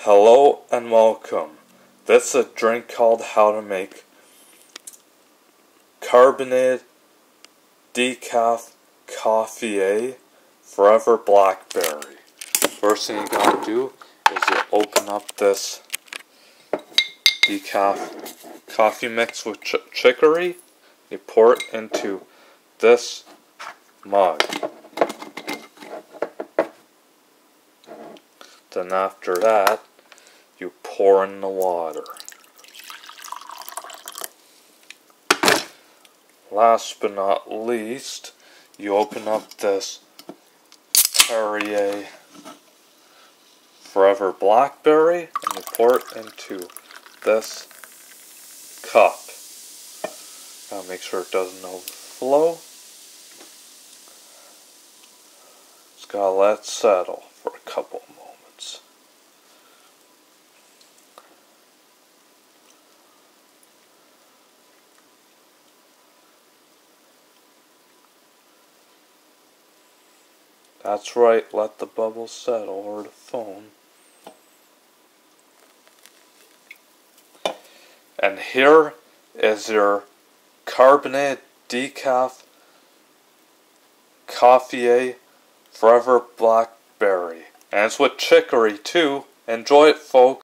Hello and welcome. This is a drink called how to make carbonated Decaf Coffee Forever Blackberry. First thing you gotta do is you open up this Decaf coffee mix with chicory. You pour it into this mug. Then after that, you pour in the water. Last but not least, you open up this Perrier Forever Blackberry and you pour it into this cup. Now make sure it doesn't overflow. Just gotta let it settle for a couple moments. That's right, let the bubbles settle or the foam. And here is your carbonated Decaf Coffee Forever Blackberry. And it's with chicory too. Enjoy it, folks.